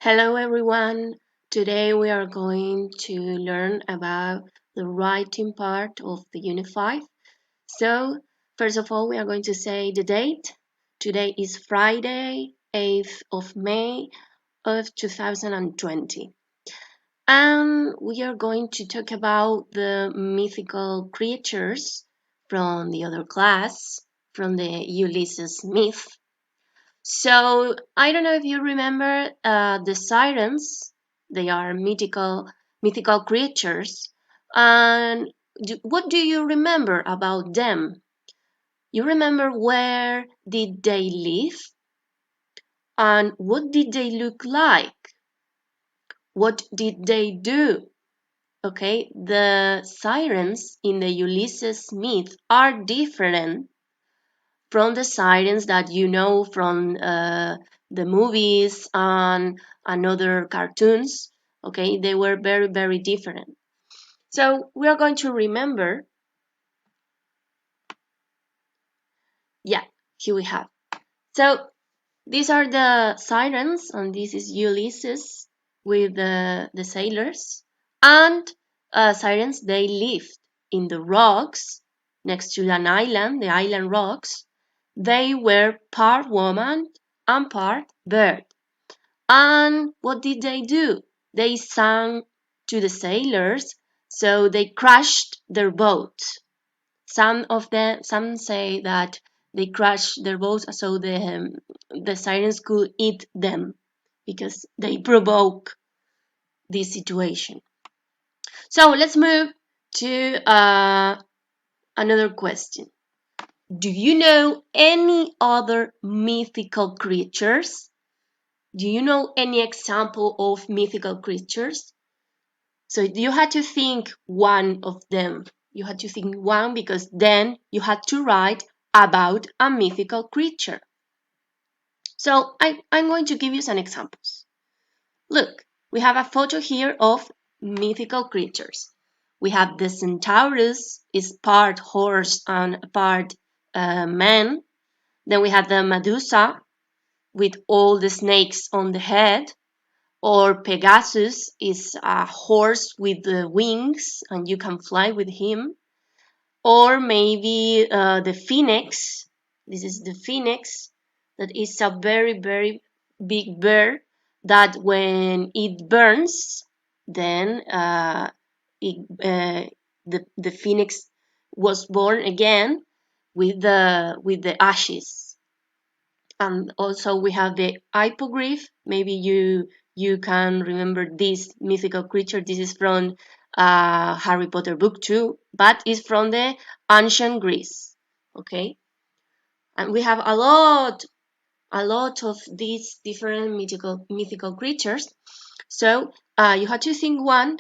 Hello everyone. Today we are going to learn about the writing part of the Unit 5. So, first of all, we are going to say the date. Today is Friday, 8th of May of 2020. And we are going to talk about the mythical creatures from the other class, from the Ulysses myth. So I don't know if you remember the sirens. They are mythical creatures. And what do you remember about them? You remember where did they live? And what did they look like? What did they do? Okay, the sirens in the Ulysses myth are different from the sirens that you know from the movies and other cartoons. Okay, they were very, very different. So we are going to remember. Yeah, here we have. So these are the sirens, and this is Ulysses with the sailors. And sirens, they lived in the rocks next to an island, the island rocks. They were part woman and part bird. And what did they do? They sang to the sailors, so they crashed their boat. Some say that they crashed their boats so the sirens could eat them because they provoke this situation. So let's move to another question. Do you know any other mythical creatures? Do you know any example of mythical creatures? So you had to think one of them. You had to think one because then you had to write about a mythical creature. So I'm going to give you some examples. Look, we have a photo here of mythical creatures. We have the centaurus, is part horse and part man. Then we have the Medusa with all the snakes on the head. Or Pegasus is a horse with the wings and you can fly with him. Or maybe the phoenix. This is the phoenix that is a very, very big bird that when it burns, then the phoenix was born again with the ashes. And also we have the hippogriff. Maybe you can remember this mythical creature. This is from Harry Potter book 2, but it's from the ancient Greece. Okay, and we have a lot of these different mythical creatures. So you have to think one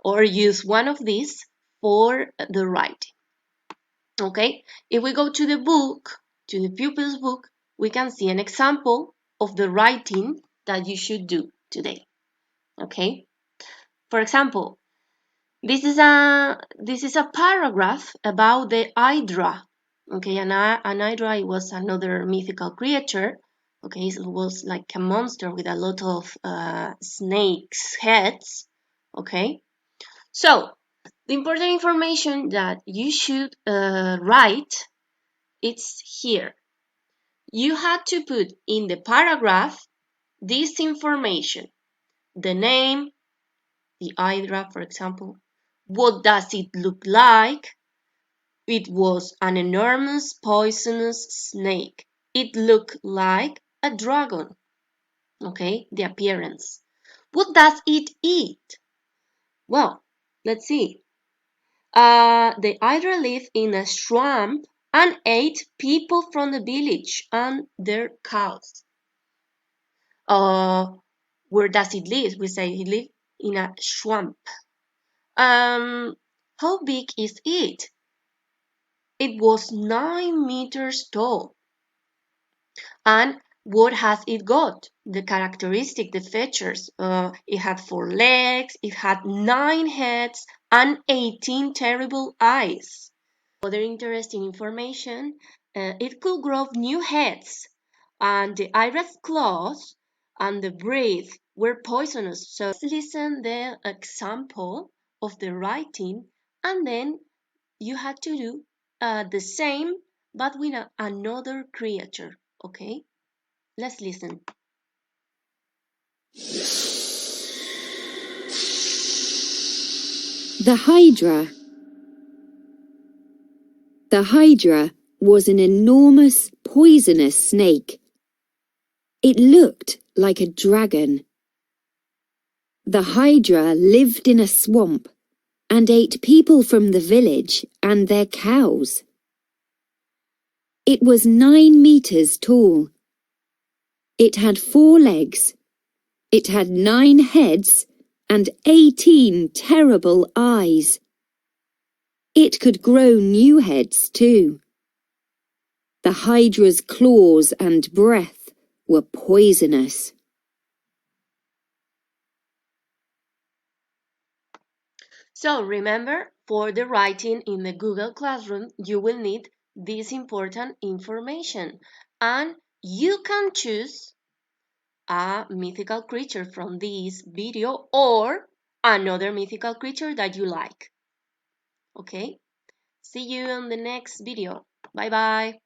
or use one of these for the writing. Okay, if we go to the book, to the pupil's book, we can see an example of the writing that you should do today. Okay, for example, this is a paragraph about the Hydra. Okay, an Hydra was another mythical creature. Okay, it was like a monster with a lot of snakes heads. Okay, so the important information that you should write it's here. You had to put in the paragraph this information: the name, the hydra, for example. What does it look like? It was an enormous poisonous snake. It looked like a dragon. Okay, the appearance. What does it eat? Well, let's see. The hydra lived in a swamp and ate people from the village and their cows. Uh, where does it live? We say it lives in a swamp. How big is it? It was 9 meters tall. And what has it got? The characteristic, the features. It had 4 legs, it had 9 heads, and 18 terrible eyes. Other interesting information, it could grow new heads, and the iris claws and the breath were poisonous. So let's listen the example of the writing, and then you had to do the same but with another creature. Okay, let's listen. The Hydra. The Hydra was an enormous, poisonous snake. It looked like a dragon. The Hydra lived in a swamp and ate people from the village and their cows. It was 9 meters tall. It had 4 legs. It had 9 heads and 18 terrible eyes. It could grow new heads too. The Hydra's claws and breath were poisonous. So remember, for the writing in the Google Classroom, you will need this important information. And you can choose a mythical creature from this video or another mythical creature that you like. Okay? See you in the next video. Bye bye.